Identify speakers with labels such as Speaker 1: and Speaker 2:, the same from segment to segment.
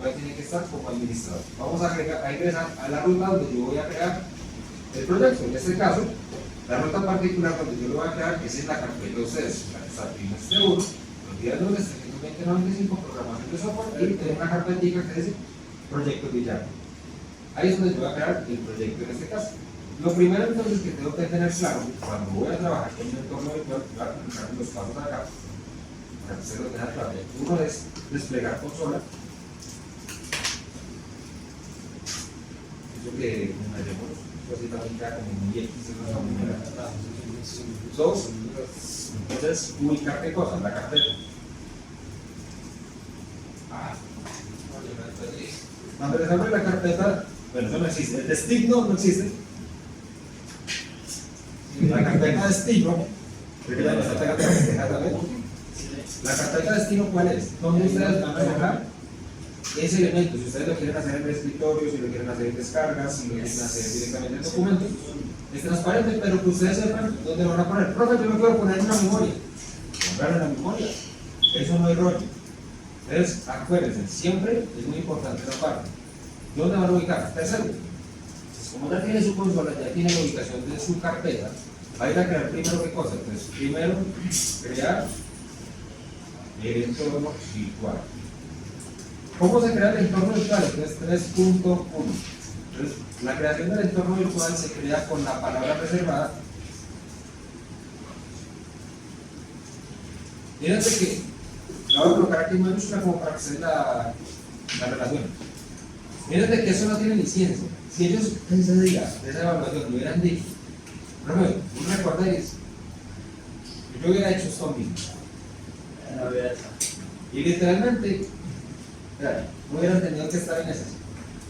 Speaker 1: todavía tiene que estar como administrador. Vamos a ingresar a la ruta donde yo voy a crear el proyecto. En este caso, la ruta particular donde yo lo voy a crear es en la carpeta de ustedes, la que está trimestre 1, los días lunes 320-95, programación de software, y tengo una carpetita que dice proyecto Villar. Ahí es donde yo voy a crear el proyecto en este caso. Lo primero entonces que tengo que tener claro, cuando voy a trabajar con un entorno virtual, voy a colocar los pasos acá, para que se los deje claro. Uno es desplegar consola. Eso que me llamó, así también queda como muy X, eso es la primera. Dos, entonces ubicar qué cosa, la carpeta. Cuando les abre la carpeta, bueno, eso no existe, el destino no existe. La carpeta destino, porque ya no está pegada también. La carpeta destino, ¿cuál es? Donde ustedes van a dejar ese elemento. Si ustedes lo quieren hacer en el escritorio, si lo quieren hacer en descargas, si lo quieren hacer directamente en documentos, es transparente, pero que ustedes sepan dónde lo van a poner. Profe, yo lo quiero poner en una memoria. Pongan en la memoria. Eso no hay rollo. Entonces, acuérdense, siempre es muy importante esa parte. ¿Dónde van a ubicar? Tercero, como ya tiene su consola, ya tiene la ubicación de su carpeta, va a ir a crear primero qué cosa. Entonces, primero, crear el entorno virtual. ¿Cómo se crea el entorno virtual? Entonces, 3.1. Entonces, la creación del entorno virtual se crea con la palabra reservada. Fíjense que la voy a colocar aquí en mayúscula como para que se la relación. Fíjense que eso no tiene licencia. Si ellos ese día de esa evaluación lo hubieran dicho, pero bueno, ¿no recordáis? Yo hubiera hecho esto mismo. Y literalmente, no hubieran tenido que estar en esas.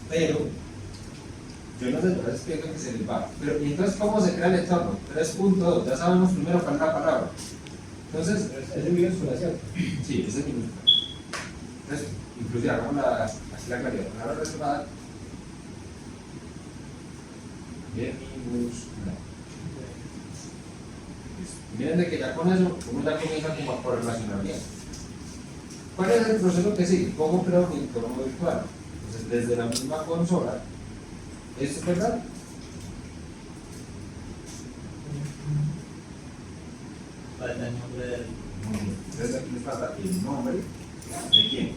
Speaker 1: Pero, yo no sé, pero es que se les va. Pero, ¿y entonces cómo se crea el entorno? 3.2, ya sabemos primero cuál es la palabra. Entonces,
Speaker 2: es el minúscula, ¿cierto?
Speaker 1: sí, ese es minúscula. Entonces, inclusive hagamos así la claridad. Palabra reservada. Bien, minúscula. Miren de que ya con eso, uno ya comienza como a correlacionar bien. ¿Cuál es el proceso que sigue? ¿Cómo creo mi entorno virtual? Entonces, desde la misma consola, ¿esto es verdad?
Speaker 3: Falta el nombre del.
Speaker 1: Muy bien. Entonces, aquí les falta el nombre de quién.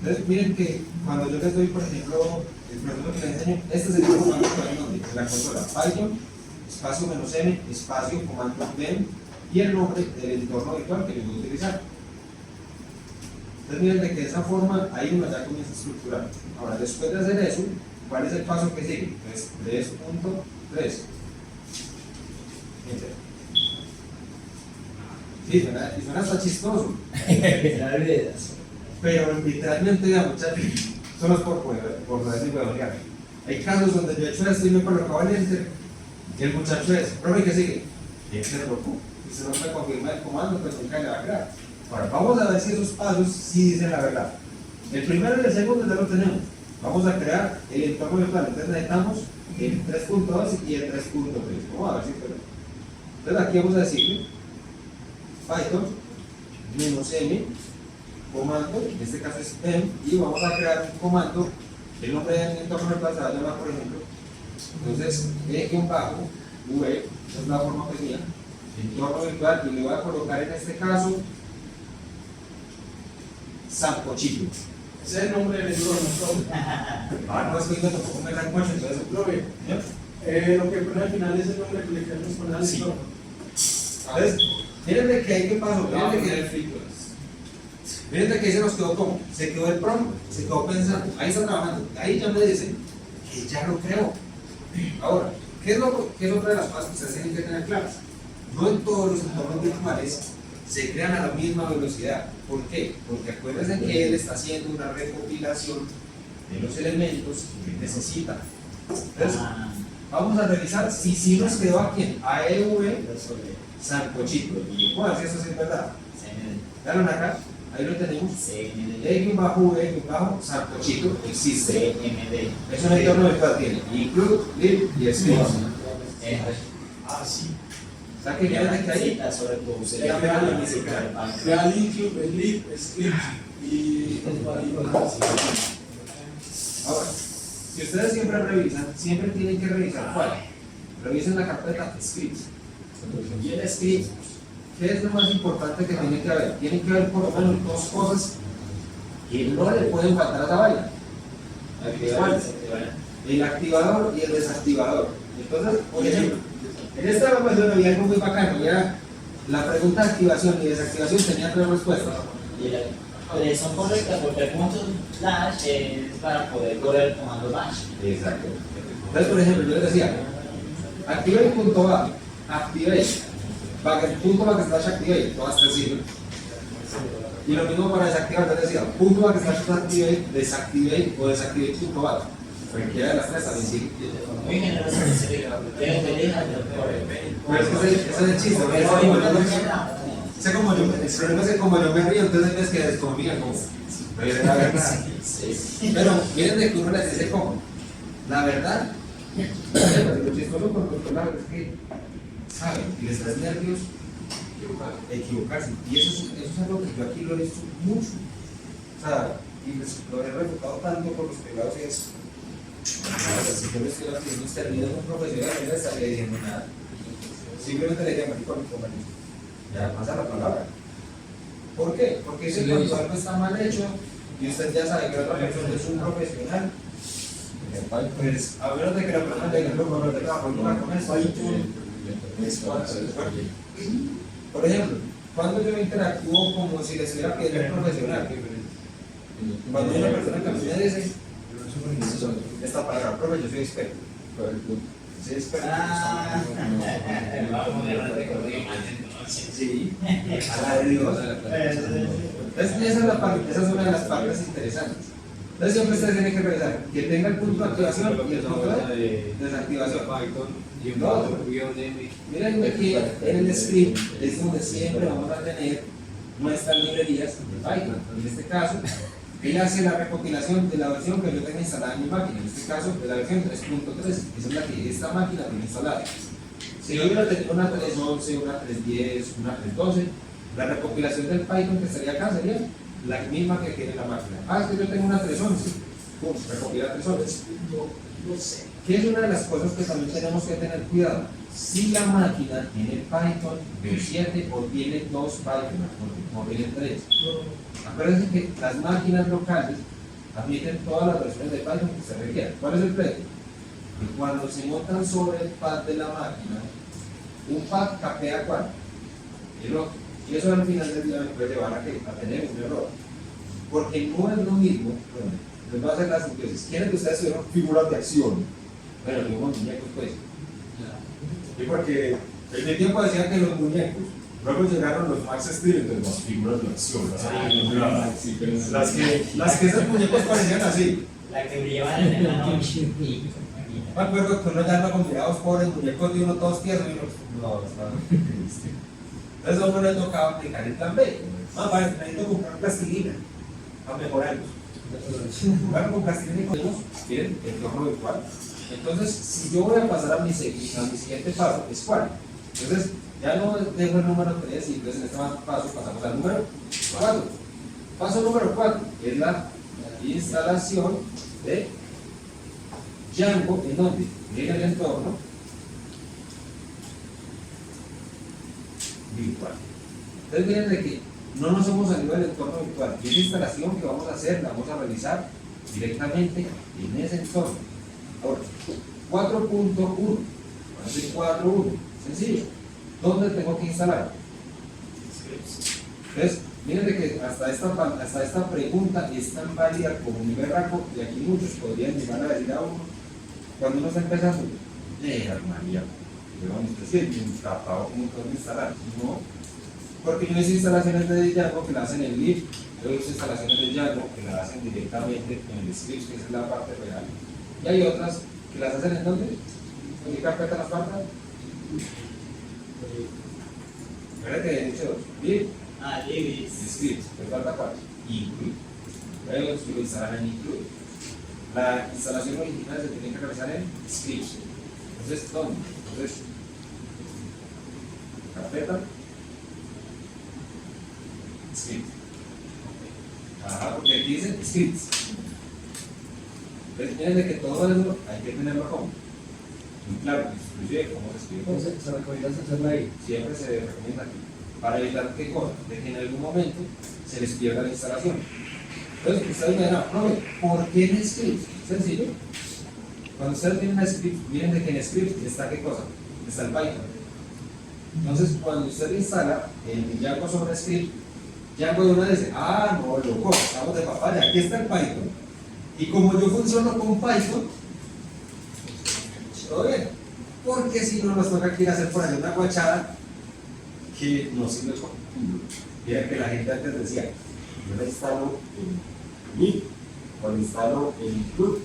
Speaker 1: Entonces, miren que cuando yo les doy, por ejemplo, el proceso que les enseño, este es el comando que hay en la consola: Python, espacio "-m", espacio, comando "dem", y el nombre del entorno virtual que yo voy a utilizar. Entonces, miren de que de esa forma ahí uno ya comienza a estructurar. Ahora, después de hacer eso, ¿cuál es el paso que sigue? Entonces, 3.3. Sí, suena hasta chistoso. Pero literalmente, digamos, muchachos, solo es por decir huevonear. Hay casos donde yo he hecho esto y me colocaba el enter, y el muchacho es, profe, ¿qué sigue? Y enter loco. Y se no me confirma el comando, pues nunca le va a crear. Ahora, vamos a ver si esos pasos sí dicen la verdad. El primero y el segundo ya lo tenemos. Vamos a crear el entorno virtual. Entonces necesitamos el 3.2 y el 3.3. Vamos a ver si pero. Entonces aquí vamos a decirle Python -m comando, en este caso es "em", y vamos a crear un comando. El nombre del entorno virtual se va a llamar, por ejemplo, entonces e-v, esa es la forma pequeña, entorno virtual, y le voy a colocar en este caso Sancochito.
Speaker 2: Ese es el nombre del entorno.
Speaker 1: No, es que yo tampoco me dan mucho, entonces
Speaker 2: Lo veo. Lo que pone al final es el nombre que le queremos poner al entorno.
Speaker 1: Entonces, miren de que hay que pasó, miren de que ahí se nos quedó como, se quedó el prompt, se quedó pensando, ahí está trabajando, ahí ya me dicen que ya lo creo. Ahora, ¿qué es otra de las cosas que ustedes tienen que tener claras? No en todos los entornos virtuales se crean a la misma velocidad. ¿Por qué? Porque acuérdense que él está haciendo una recopilación de los elementos que necesita. Entonces, vamos a revisar si nos quedó aquí a EV Sancochito. Y bueno, si eso sí es verdad. Dale acá, ahí lo tenemos. E-V Sancochito existe. Es un entorno virtual, tiene include, live y extend.
Speaker 2: Ah, sí.
Speaker 1: O sea que viene de que ahí
Speaker 3: Cita sobre tu
Speaker 1: ya me van a decir,
Speaker 2: Real include, sleep, script y más.
Speaker 1: ahora, si ustedes siempre revisan, siempre tienen que revisar cuál. Revisen la carpeta scripts. Y el script, ¿qué es lo más importante que tiene que haber? Tiene que haber por lo menos dos cosas que no le pueden faltar a esa vaina. ¿Cuáles? El activador y el desactivador. Entonces, por ejemplo, en esta evaluación había algo muy bacano, y era la pregunta de activación y desactivación tenía tres respuestas.
Speaker 3: Son correctas porque el punto slash es para poder correr el comando bash.
Speaker 1: Exacto. Entonces, por ejemplo, yo les decía, activate.va, activate, punto backslash activate, todas tres sirven. Y lo mismo para desactivar, les decía, punto backslash activate, desactivate o desactivate.va. Cualquiera de las tres también sirve.
Speaker 3: Muy generoso en ese video. Quiero que elijas lo corre.
Speaker 1: Pero es que ese es el chiste, ¿no? Sé como yo, como yo me río, entonces ves que desconfían como, pero es la verdad. Pero miren de que uno les dice como, la verdad, lo chistoso por la verdad es que saben y les da nervios equivocarse. Y eso es algo que yo aquí lo he visto mucho. O sea, y lo he refutado tanto por los privados y eso. Si yo le estoy haciendo un servicio a un profesional, no le estaría diciendo nada. Simplemente le llamo con ya pasa la palabra. ¿Por qué? Porque si cuando algo está mal hecho y usted ya sabe que la otra persona es un profesional, pues a menos de que la persona tenga un de trabajo con eso, por ejemplo, cuando yo interactúo como si le estuviera pidiendo un profesional, cuando una persona que me dice esta palabra, profe, yo soy experto. Sí, experto.
Speaker 3: Vamos a dejar de correr.
Speaker 1: Sí, a la de Dios. Entonces, esa es una de las partes interesantes. Entonces, siempre ustedes tienen que revisar que tenga el punto de activación y el punto de desactivación. Lo otro, miren aquí en el script es donde siempre vamos a tener nuestras librerías de Python. En este caso, él hace la recopilación de la versión que yo tenga instalada en mi máquina, en este caso de la versión 3.3, esa es la que esta máquina tiene instalada. Si yo hubiera tenido una 3.11, una 3.10, una 3.12, la recopilación del Python que estaría acá sería la misma que tiene la máquina. Ah, es que yo tengo una 3.11, pum, recopila 3.11. ¿Qué es una de las cosas que también tenemos que tener cuidado? Si la máquina tiene Python V7 o tiene dos Python, o tiene 3. Acuérdense que las máquinas locales admiten todas las versiones de Python que se requieran. ¿Cuál es el precio? Que cuando se montan sobre el pad de la máquina, un pad capea cuál? El otro. Y eso al final del día me puede llevar a tener un error. Porque no es lo mismo, bueno, les voy a hacer las síntesis. ¿Quiénes de ustedes tuvieron figuras de acción? Bueno, tuvimos muñecos pues. Y porque en mi tiempo decían que los muñecos, luego llegaron los Max Steel, entonces las figuras de acción. Las que esos muñecos parecían así.
Speaker 3: La que brillaban en la noche.
Speaker 1: Me acuerdo que uno ya no combinados pobres muñecos de uno todos tiernos y uno, no, entonces a uno le tocaba aplicar el plan B. Para necesito comprar plastilina para mejorarlos. Bueno, con plastilina y podemos, miren, el entorno virtual. Entonces, si yo voy a pasar a mi siguiente paso, ¿es cuál? Entonces, ya no dejo el número 3 y entonces en este paso pasamos al número 4. Paso número 4 es la instalación de Django, ¿en dónde? En el entorno virtual. Entonces miren de que no nos hemos salido del entorno virtual. Y esa instalación que vamos a hacer, la vamos a realizar directamente en ese entorno. Ahora, 4.1, así 4.1, sencillo. ¿Dónde tengo que instalar? Entonces, miren de que hasta esta pregunta es tan válida como un berraco, y aquí muchos podrían llegar a decir a uno, cuando uno está empezando, María, usted siente un tapado un montón de instalar. No, porque yo hice instalaciones de Django que la hacen en lib, yo hice instalaciones de Django que la hacen directamente en el script, que es la parte real. Y hay otras que las hacen en dónde? ¿En qué carpeta las faltan? Mira que he dicho dos. Lib.
Speaker 3: Lib.
Speaker 1: Script. ¿Me falta cuál? Include. Luego lo instalan en include. La instalación original se tiene que realizar en script. Entonces, ¿dónde? Entonces, carpeta script. Ajá, porque aquí dice scripts. Entonces, miren de que todo eso hay que tenerlo como muy claro, inclusive cómo se escribe.
Speaker 2: Entonces, se recomienda hacerla ahí.
Speaker 1: Siempre se recomienda aquí, para evitar que, de que en algún momento se les pierda la instalación. Entonces, ustedes me dirán, profe, ¿por qué en script? Sencillo. Cuando ustedes tienen una script, miren de que en script está qué cosa, está el Python. Entonces, cuando usted instala el Django sobre script, Django de una dice, ah, no, loco, estamos de papaya, aquí está el Python. Y como yo funciono con Python, todo bien. Porque si no nos toca aquí hacer por ahí una guachada que no sirve con. Mira que la gente antes decía, yo la instalo en MIT o la instalo en CRUD.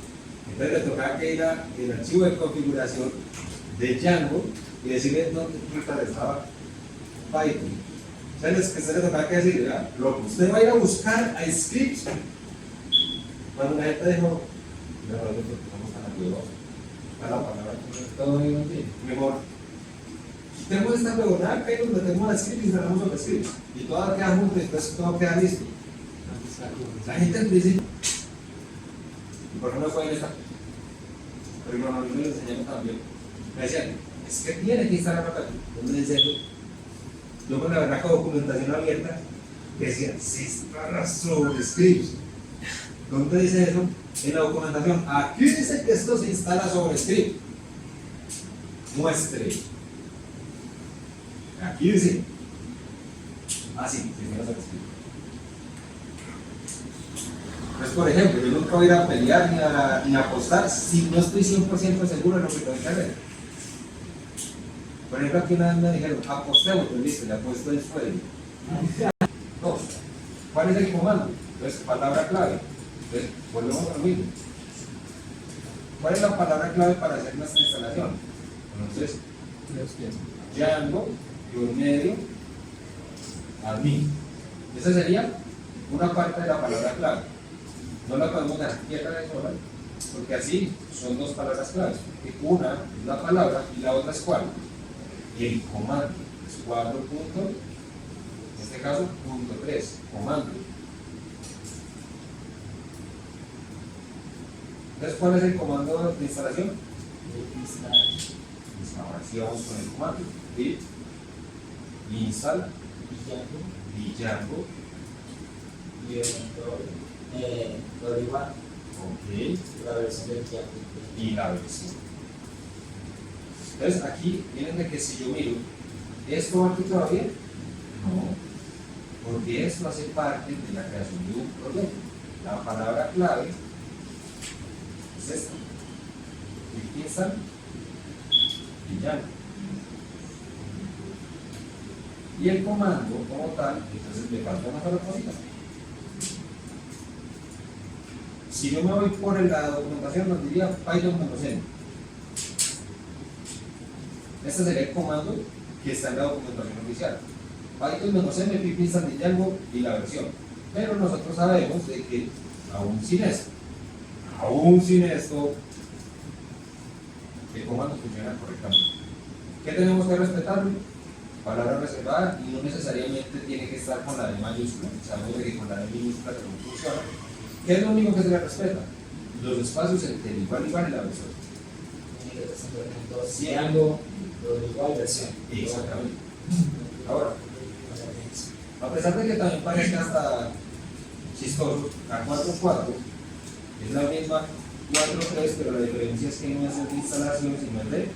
Speaker 1: Entonces le tocaba que ir al archivo de configuración de Django y decirle dónde estaba Python. Entonces que se le tocaba que decir, lo que usted va a ir a buscar a scripts. Cuando la gente dijo, no, estamos tan nerviosos, a la palabra, todo bien, mejor. Tenemos esta huevonada acá y nos metemos al script y cerramos el script. Y todo queda junto y después todo queda listo. La gente al principio, ¿y por qué no fue en esta? Pero no, no le enseñamos también. Me decían, es que tiene que instalar acá. ¿Dónde dice eso? Yo con la verdad con documentación abierta, decía, se instala sobre scripts. ¿Dónde dice eso? En la documentación. Aquí dice que esto se instala sobre script. Muestre. Aquí dice. Ah, sí, se instala sobre script. Pues, por ejemplo, yo nunca voy a ir a pelear ni a apostar si no estoy 100% seguro de lo que tengo que hacer. Por ejemplo, aquí una vez me dijeron, apostemos, pues listo, le apuesto el sueldo. Dos. ¿Cuál es el comando? Entonces, palabra clave. Entonces, volvemos a lo mismo. ¿Cuál es la palabra clave para hacer nuestra instalación? Entonces, Django, medio, admin. Esa sería una parte de la palabra clave. No la podemos dejar quieta de sola, porque así son dos palabras claves. Una es la palabra y la otra es cuál. El comando. Es 4 puntos, en este caso, punto 3, comando. Entonces, ¿cuál es el comando de instalación? Ahora sí vamos con el comando. Pip, install, Django, ok,
Speaker 3: la versión del Django.
Speaker 1: y la versión. Entonces, aquí miren de que si yo miro, ¿esto va aquí todavía? No, porque esto hace parte de la creación de un proyecto. La palabra clave es esta. Install y Django. Y el comando como tal, entonces me falta una sola cosita. Si yo me voy por la documentación, nos diría Python -n. Este sería el comando que está en la documentación oficial. Python -n, pip install de Django y la versión. Pero nosotros sabemos de que aún sin esto, el comando funciona correctamente. ¿Qué tenemos que respetar? Palabra reservada y no necesariamente tiene que estar con la D mayúscula. Sabemos de que con la D minúscula no funciona. ¿Qué es lo único que se le respeta? Los espacios entre el igual y la versión.
Speaker 3: Django, igual versión.
Speaker 1: Exactamente. Ahora, a pesar de que también parezca hasta chistoso, la 4.4 es la misma 4.3, pero la diferencia es que no es de instalación, sino es de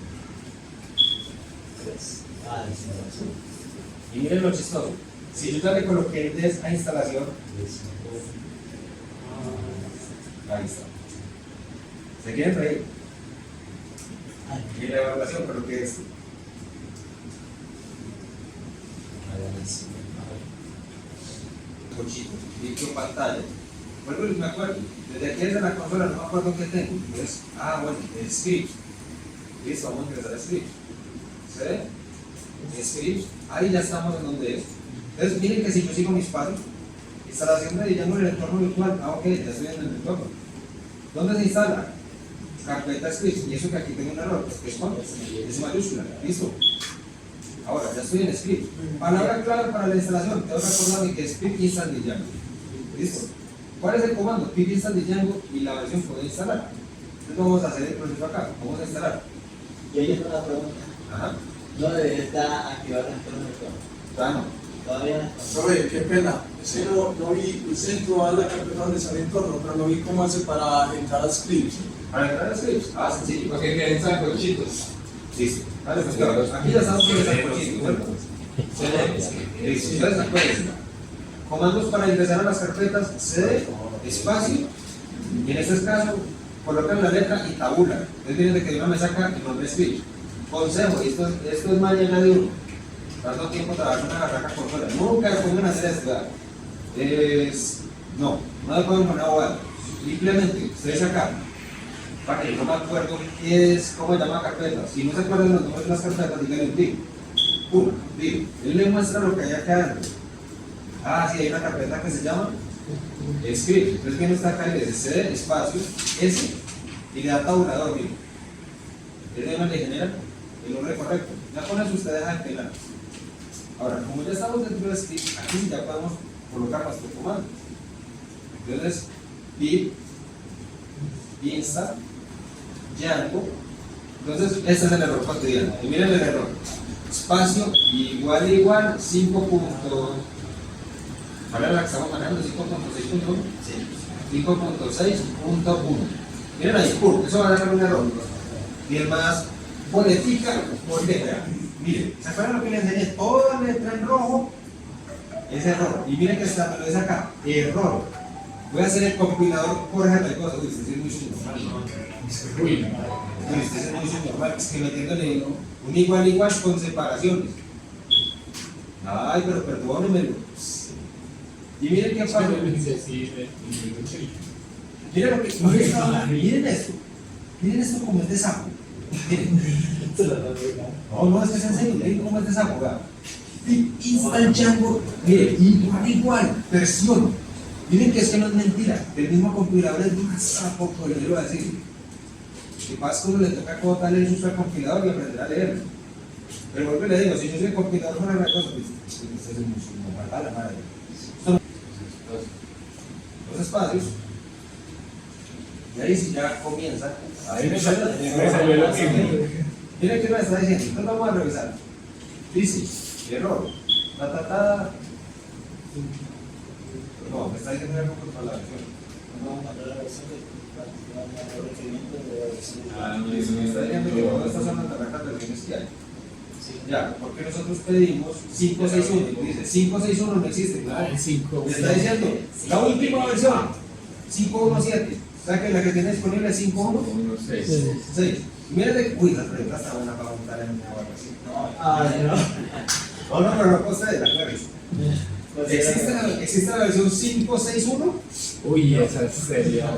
Speaker 3: 3. Ah, instalación.
Speaker 1: Y miren lo chistoso. Si yo ya le coloqué el des a instalación, ahí está. ¿Se quieren reír? Y la evaluación coloqué esto. Cochito, dicho pantalla. Vuelvo y me acuerdo. Desde aquí desde la consola no me acuerdo qué tengo. Entonces, bueno, el script. Listo, vamos a ingresar al script. ¿Se ve? Script, ahí ya estamos en donde es. Entonces, miren que si yo sigo mis pasos, instalación de Django en el entorno virtual, ok, ya estoy en el entorno. ¿Dónde se instala? Carpeta scripts, y eso que aquí tengo un error, es con S mayúscula, listo. Ahora, ya estoy en script. Palabra clave para la instalación. Tengo que acordarme que es pip install de Django. ¿Listo? ¿Cuál es el comando? Pip install de Django y la versión puede instalar. Entonces vamos a hacer el proceso acá. Vamos a instalar.
Speaker 3: Y ahí está la pregunta.
Speaker 1: Ajá.
Speaker 3: ¿No debería estar activado el entorno virtual?
Speaker 1: Ya no.
Speaker 3: Todavía no está.
Speaker 2: Profe, qué pena. Ese no vi, usted entró a la carpeta donde sale el entorno, pero no vi cómo hace para entrar a scripts.
Speaker 1: Para entrar a scripts. Ah, sencillo.
Speaker 4: Porque quieren saber cochitos.
Speaker 1: Listo. Vale, pues claro, aquí ya estamos con el cochito, ¿cierto? Listo. Entonces, acuérdense. Comandos para ingresar a las carpetas: cd, espacio, y en este caso, colocan la letra y tabula. Entonces, viene de que de una me saca el nombre script. Consejo, esto es mañana de uno. Tanto tiempo trabajar una barraca por fuera. Nunca pongan a hacer esto. No le pueden poner abogado. Simplemente, ustedes acá, para que yo no me acuerdo cómo se llama la carpeta. Si no se acuerdan los nombres de las carpetas, díganle un div. Pum, div. Él le muestra lo que hay acá adentro. Ah, sí, hay una carpeta que se llama script. Entonces viene esta acá y dice cd, espacio, s, y le da tabulador, miren. Le genera el nombre correcto. Ya con eso usted deja de pelar. Ahora, como ya estamos dentro de script, aquí ya podemos colocar nuestro comando. Entonces, pip install Django. Entonces, este es el error cotidiano. Y miren el error: espacio igual 5. ¿Cuál es la que estamos manejando? 5.6.1.
Speaker 3: Sí.
Speaker 1: 5.6.1. Miren ahí, eso va a dar un error. Y el más boletica por letra. Miren, ¿se acuerdan lo que les enseñé? Toda letra en rojo es error. Y miren que está, lo es acá, error. Voy a hacer el compilador por ejemplo de cosas. Uy, este es muy subnormal. Uy, este es muy subnormal. Es que metiéndole un igual con separaciones. Ay, pero perdónenmelo. Y miren qué pasa. Miren lo que. Miren esto. Miren esto como es de sapo. No, es que es en serio, miren cómo es de sapo. Install Django, miren, igual, versión. Miren que es que no es mentira, el mismo compilador es más sapo que le iba a decir. Si pasa como le toca cotarle el uso al compilador y aprender a leerlo. Pero vuelvo y le digo, si yo soy el compilador fuera una cosa, pues usted es muy mal, la madre. Los espacios. Y ahí sí ya comienza. Miren qué me está diciendo. Entonces vamos a revisar. Dice, error. No, me está diciendo algo con la versión. Me está diciendo que todas estas son las versiones que hay. Ya, porque nosotros pedimos 561. Dice 561 no existe. ¿No? Me está diciendo la última versión 517. O sea que la que tiene disponible es 5.1.6. Mira de uy, la pregunta está buena para montar en una barra así. No, pero no procede, la clave. ¿Existe la versión 561?
Speaker 4: Uy, esa sería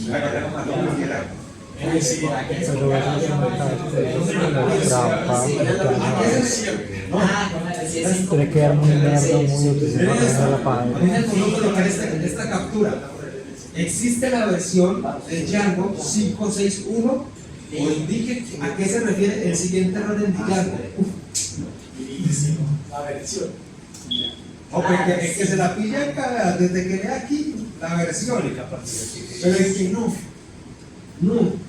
Speaker 1: La que tengo más no quiera.
Speaker 5: Tiene que dar muy mierda, muy útil para la página.
Speaker 1: Colocar esta captura. Existe la versión de Django 561 o indique a qué se refiere el siguiente error en Django.
Speaker 2: La versión.
Speaker 1: O porque es que se la pilla cagada desde que lea aquí la versión. Pero es que no.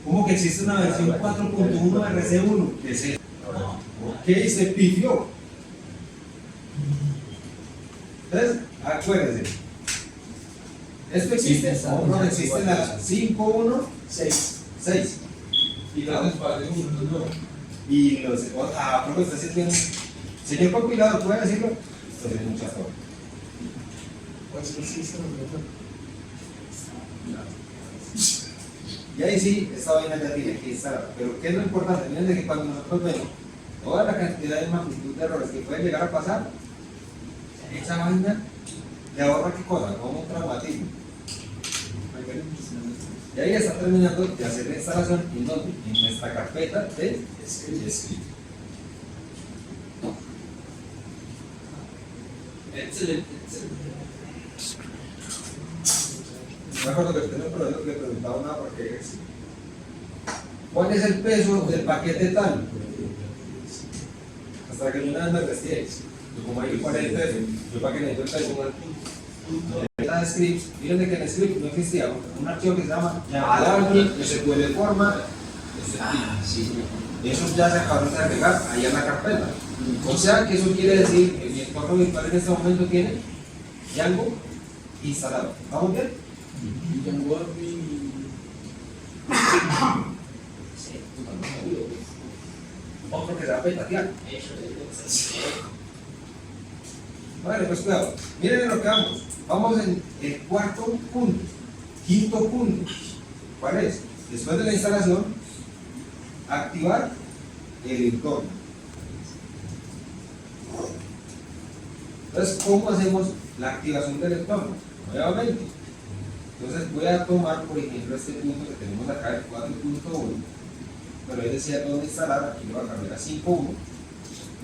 Speaker 1: Como que existe una versión 4.1 RC1. ¿Qué es eso? Ok, se pifió. Entonces, acuérdense. ¿Esto existe? No existe la 5.1.6. Y los espacios no. Y los. Pero usted sí tiene. Señor compilador, ¿puede decirlo? Esto es mucha forma. Y ahí sí, esta vaina ya tiene que instalar. Pero ¿qué es lo importante? Miren de que cuando nosotros vemos toda la cantidad de magnitud de errores que pueden llegar a pasar, esa vaina le ahorra qué cosa, como un traumatismo. Y ahí está terminando de hacer la instalación en donde, en nuestra carpeta de script. Excelente. Me acuerdo que usted le preguntaba una porque ¿cuál es el peso del paquete tal? hasta que yo una vez me restí. Yo como ahí 40, yo para que necesito el personal. En scripts, miren de que en script no existía un archivo que se llama Java SQL forma. Y eso ya se acabó de agregar ahí en la carpeta. O sea que eso quiere decir que mi entorno virtual en este momento tiene Django instalado. ¿Vamos bien?
Speaker 2: Y Django Admin.
Speaker 1: Otro que se va a petatear. Vale, pues cuidado. Miren en lo que vamos. Vamos en el cuarto punto. Quinto punto. ¿Cuál es? Después de la instalación, activar el entorno. Entonces, ¿cómo hacemos la activación del entorno? Nuevamente. Entonces, voy a tomar, por ejemplo, este punto que tenemos acá, el 4.1, pero él decía dónde instalar, aquí lo voy a cambiar a 5.1,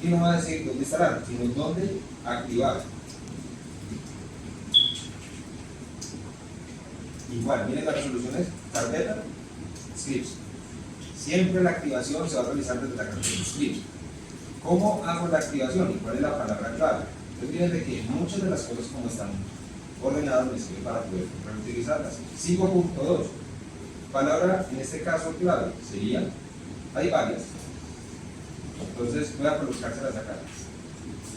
Speaker 1: y no va a decir dónde instalar, sino dónde activar. Igual, miren las resoluciones, carpeta, scripts. Siempre la activación se va a realizar desde la carpeta scripts. ¿Cómo hago la activación y cuál es la palabra clave? Entonces miren de que muchas de las cosas como están ordenadas me sirven para poder reutilizarlas. 5.2. Palabra, en este caso clave, sería, hay varias. Entonces voy a colocárselas acá.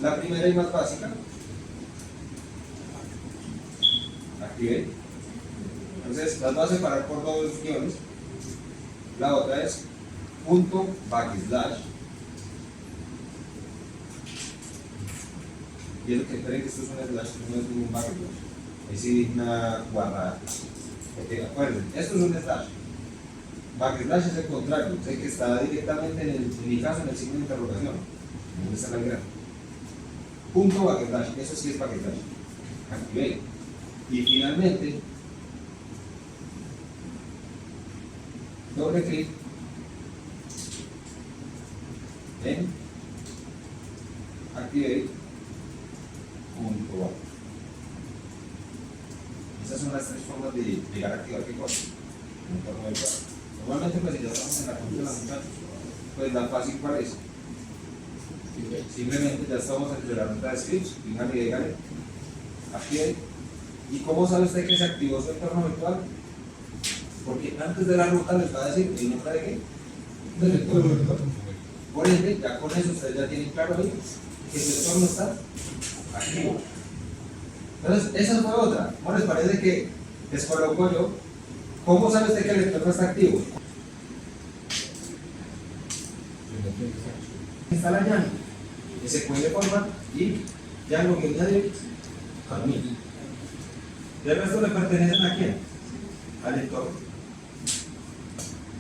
Speaker 1: La primera y más básica, activé. Entonces las voy a separar por dos guiones. La otra es punto backslash. Y es lo que esperen que esto es un slash, no es ningún backslash. Es decir, una guardada. Porque acuérdense, esto es un slash. Backslash es el contrario, es el que está directamente en mi caso en el signo de interrogación. ¿Dónde está la gran? Punto backslash, eso sí es backslash. Activé. Y finalmente, doble clic en activate punto back. Esas son las tres formas de llegar a activar qué cosa. Normalmente pues si ya estamos en la computadora muchachos, pues la fácil cuál es. Simplemente ya estamos entre la ruta de scripts, fíjale y dígale, active. ¿Y cómo sabe usted que se activó su entorno virtual? Porque antes de la ruta les va a decir el nombre de qué? Del entorno virtual. Por ende, ya con eso ustedes ya tienen claro ahí que su entorno está activo. Entonces, esa fue otra. ¿Cómo les parece que les coloco yo? ¿Cómo sabe usted que el entorno está activo? Instala Django, SQL format y Django que añade a mí. ¿Y el resto le pertenecen a quién? Al entorno.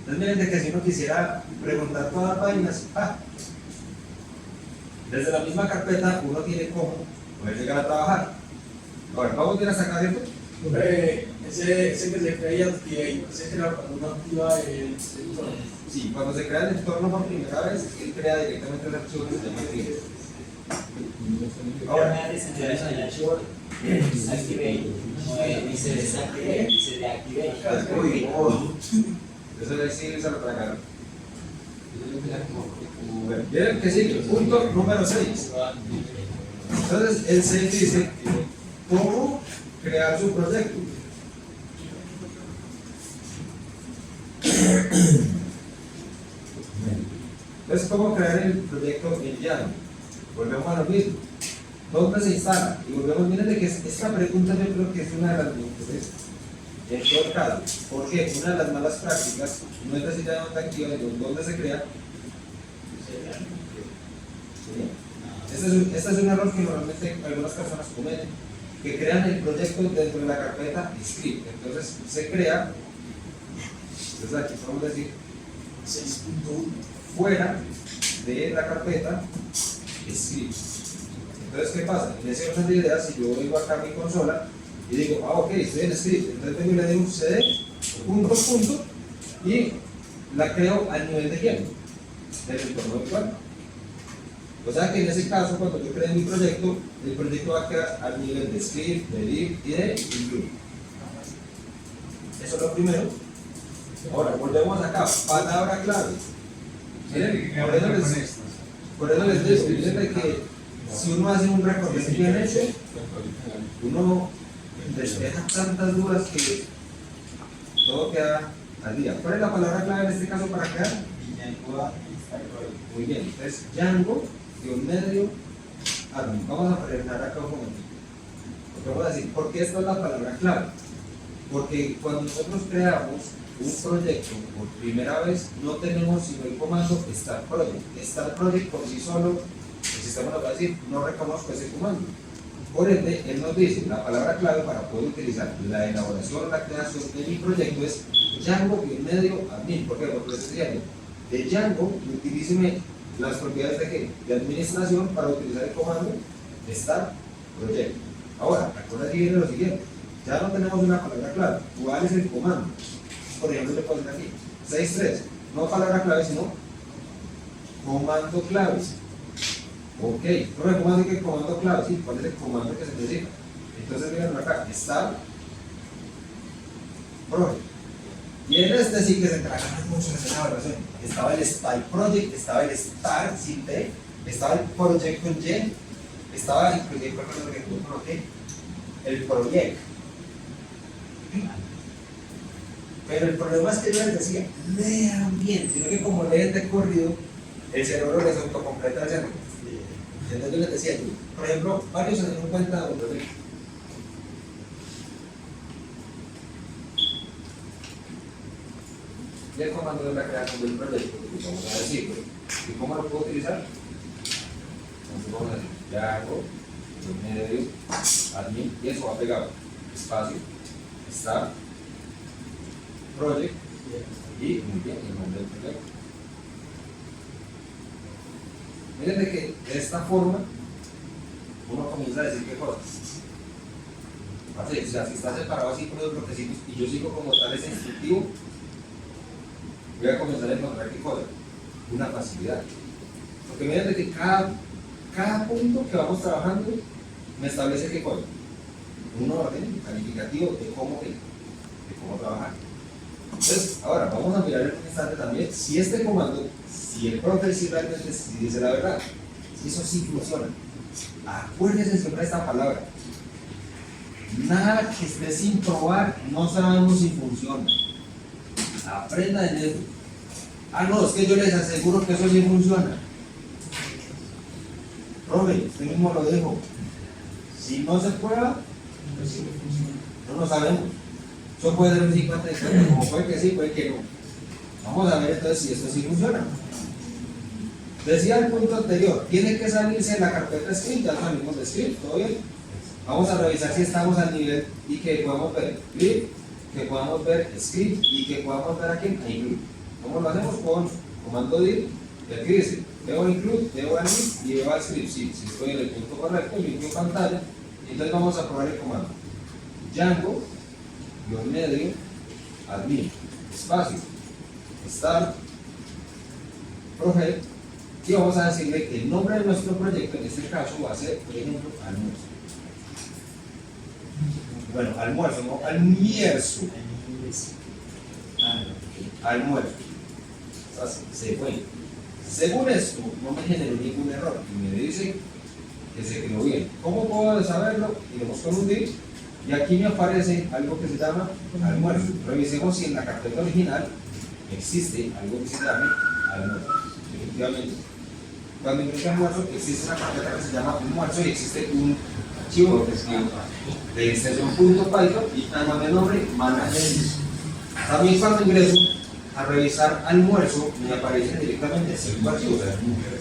Speaker 1: Entonces miren de que si uno quisiera preguntar todas las páginas, desde la misma carpeta uno tiene cómo poder llegar a trabajar. Ahora, vamos bien hasta acá, ¿cierto?
Speaker 2: Ese que se crea Activate, ese crea cuando uno activa el entorno.
Speaker 1: Sí, cuando se crea el entorno por primera vez, él crea directamente el archivo que se llama Activate.
Speaker 3: Ahora me desencadenado el archivo Activate, dice desactivate, dice deactivate.
Speaker 1: Uy, eso es decir, se lo tragaron. Bien, que sigue, punto número 6. Entonces, el 6 dice cómo crear su proyecto. Entonces, ¿cómo crear el proyecto en Django? Volvemos a lo mismo. ¿Dónde se instala? Y volvemos, miren de que esta pregunta yo creo que es una de las mejores en todo caso. ¿Por qué? Una de las malas prácticas no es decir ya dónde activa, dónde se crea. Este es un error que normalmente algunas personas cometen, que crean el proyecto dentro de la carpeta script. Entonces se crea, entonces aquí podemos decir
Speaker 2: 6.1
Speaker 1: fuera de la carpeta script. Entonces, ¿qué pasa? En ese orden de ideas, si yo vengo acá a mi consola y digo, ok, estoy en script, entonces vengo y le digo cd punto y la creo al nivel de quién? Del entorno virtual. O sea que en ese caso, cuando yo cree mi proyecto, el proyecto va a quedar al nivel de script, de lib y de include. Eso es lo primero. Ahora, volvemos acá. Palabra clave. Miren, por eso Por eso les digo, fíjense que si uno hace un recorrido bien hecho, uno despeja tantas dudas que todo queda al día. ¿Cuál es la palabra clave en este caso para crear? Muy bien, entonces Django, medio, admin. Vamos a frenar acá un momento. Porque vamos a decir, ¿por qué esta es la palabra clave? Porque cuando nosotros creamos un proyecto por primera vez, no tenemos sino el comando start project. Start project por sí solo, el sistema nos va a decir, no reconozco ese comando. Por ende, él nos dice, la palabra clave para poder utilizar la elaboración o la creación de mi proyecto es Django medio admin. ¿Por qué? Porque les decía, de Django, utilíceme las propiedades de ¿qué? De administración para utilizar el comando start project. Ahora, aquí viene lo siguiente, ya no tenemos una palabra clave. ¿Cuál es el comando? Por ejemplo, le puedo decir aquí 6.3, no palabra clave, sino comando clave. Ok, no me comando que comando clave, ¿sí? ¿Cuál es el comando que se necesita? Entonces, miren acá, start project. Y en este sí que se trabaja mucho en esa evaluación. Estaba el Spy Project, estaba el Star sin T, estaba el Project con Y, estaba inclusive el Project. Pero el problema es que yo les decía, lean bien, sino que como leen de corrido, el cerebro les autocompleta el cerebro. Entonces yo les decía, por ejemplo, varios se dieron cuenta de un proyecto. Y el comando de la creación del proyecto, que vamos a decir, ¿y cómo lo puedo utilizar? Entonces vamos a decir, ya hago, medio, admin, y eso va pegado, espacio, start, project, y muy bien, el nombre del proyecto. Miren de que de esta forma, uno comienza a decir qué cosas. Así, o sea, si está separado así por los bloquecitos y yo sigo como tal ese instructivo, voy a comenzar a encontrar qué cosa, una facilidad. Porque miren de que cada punto que vamos trabajando me establece qué cosa, un orden calificativo de cómo trabajar. Entonces, ahora vamos a mirar en un instante también si este comando, si el profe si realmente dice la verdad, si eso sí funciona. Acuérdense siempre de esta palabra. Nada que esté sin probar, no sabemos si funciona. Aprenda en eso. No, es que yo les aseguro que eso sí funciona. Profe, usted mismo lo dijo. Si no se prueba, pues sí, no lo sabemos. Eso puede ser un 50-50, como puede que sí, puede que no. Vamos a ver entonces si esto sí funciona. Decía el punto anterior, tiene que salirse en la carpeta script, ya salimos de script, todo bien. Vamos a revisar si estamos al nivel y que podamos ver clip, que podamos ver script y que podamos ver aquí a include. ¿Cómo lo hacemos? Con comando dir, y aquí dice, veo include, veo admin y veo al script. Si estoy en el punto correcto, limpio pantalla, entonces vamos a probar el comando. Django, medio, admin, espacio, start, project, y vamos a decirle que el nombre de nuestro proyecto en este caso va a ser, por ejemplo, almuerzo. Bueno, almuerzo, no, almuerzo. Almuerzo. Se fue. Según esto, no me generó ningún error y me dice que se quedó bien. ¿Cómo puedo saberlo? Iremos con un dir y aquí me aparece algo que se llama almuerzo. Revisemos si en la carpeta original existe algo que se llame almuerzo. Efectivamente, cuando ingresa almuerzo existe una carpeta que se llama almuerzo y existe un archivo de extensión .python y con el nombre manager. También cuando ingreso a revisar almuerzo me aparecen directamente 5 archivos: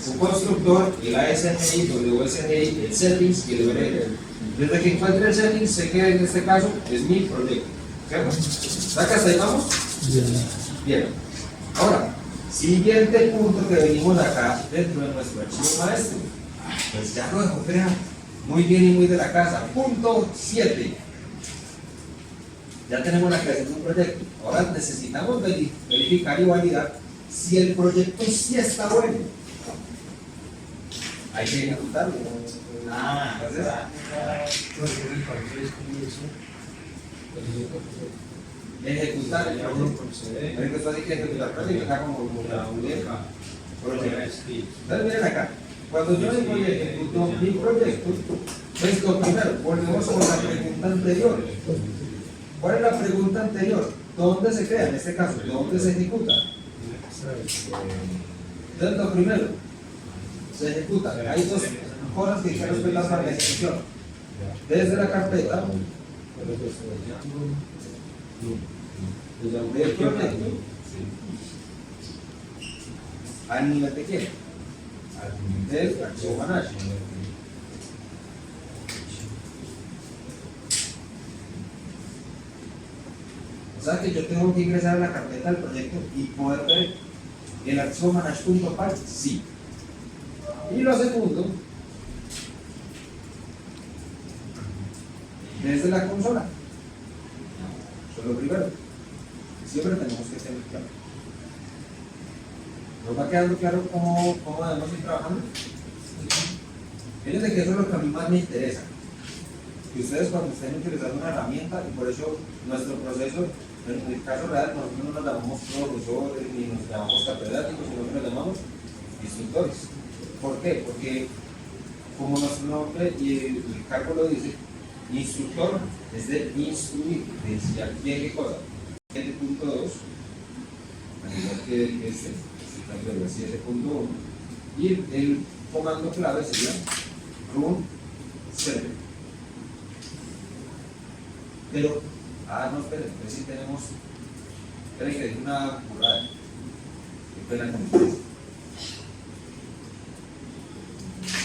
Speaker 1: un constructor, el ASGI, WSGI, el settings y el URL. Desde que encuentre el settings sé que en este caso es mi proyecto, ¿cierto? ¿Hasta hasta ahí vamos? Bien. Ahora, siguiente punto que venimos acá dentro de nuestro archivo maestro, pues ya lo dejo crear muy bien y muy de la casa. Punto 7. Ya tenemos la creación de un proyecto. Ahora necesitamos verificar y validar si el proyecto sí está bueno. Hay que ejecutarlo. Ejecutar el proyecto. Esto hay que ejecutar el proyecto como una proyecto. Entonces miren acá. Cuando yo digo y ejecuto mi proyecto, pues lo primero, volvemos con la pregunta anterior. ¿Cuál es la pregunta anterior? ¿Dónde se crea? En este caso, ¿dónde se ejecuta? Entonces, lo primero, se ejecuta. Hay dos cosas que hay que respetar para la ejecución. Desde la carpeta del proyecto al nivel de quién? Del archivo Manage. O sea que yo tengo que ingresar a la carpeta del proyecto y poder ver el archivo manage.py, sí. Y lo segundo, desde la consola. Eso es lo primero. Siempre tenemos que tener claro. ¿Nos va quedando claro cómo debemos ir trabajando? Fíjense que eso es lo que a mí más me interesa. Que ustedes cuando estén utilizando una herramienta, y por eso nuestro proceso, en el caso real, nosotros no nos llamamos profesores ni nos llamamos catedráticos, sino que nos llamamos instructores. ¿Por qué? Porque como nuestro nombre y el cargo lo dice, instructor es de instruir, de enseñar bien qué cosa. 7.2, al igual que este cambio de 7.1, y el comando clave sería run server. Pero, no, esperen, si tenemos, esperen que es una burrada, qué pena con ustedes.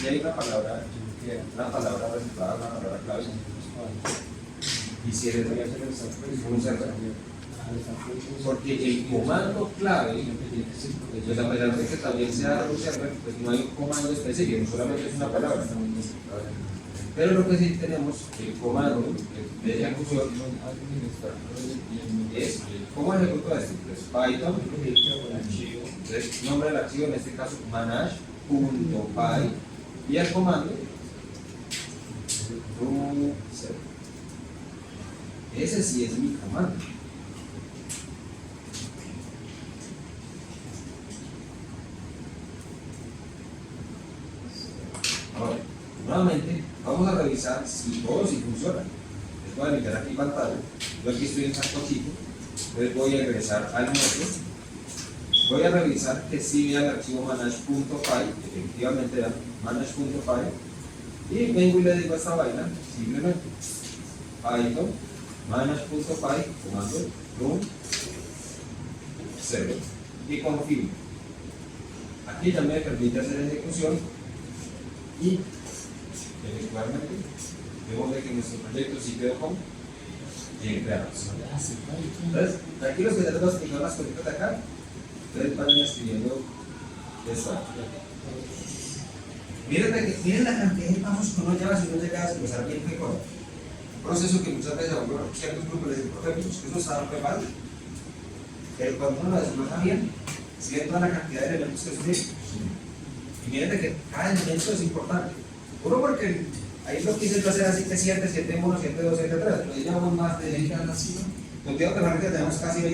Speaker 1: Si hay una palabra reservada, una palabra clave, y si eres un server, porque el comando clave, pues a pesar de que también sea un server, pues no hay un comando específico, solamente es una palabra. Pero lo que sí tenemos, el comando de ejecución es, ¿cómo ejecuto esto? Pues Python, entonces nombre del archivo, en este caso manage.py, y el comando run server. Ese sí es mi comando. Ahora, nuevamente, vamos a revisar si todo sí funciona. Les voy a limpiar aquí pantalla. Yo aquí estoy en Sancochito. Entonces voy a regresar al módulo. Voy a revisar que sí vea el archivo manage.py, efectivamente era manage.py, y vengo y le digo a esta vaina, simplemente Python manage.py, comando run server, y confirmo. Aquí ya me permite hacer ejecución y efectivamente vemos de que nuestro proyecto sí quedó con creados. Entonces, aquí los que tenemos que explicar las cositas de acá, ustedes vayan escribiendo esto. Miren la cantidad de pasos que uno lleva si uno llega a expresar bien qué cosa. Un proceso que muchas veces a ciertos grupos les dicen, profe, pues eso está mal. Pero cuando uno lo desglosa bien, sigue toda la cantidad de elementos que tiene. Y miren que cada elemento es importante. Uno porque ahí lo quise hacer así que 7, 7, 1, 7, 2, 7, 3. Pero ya llevamos más de 20 años así, ¿no? Contigo que tenemos casi 20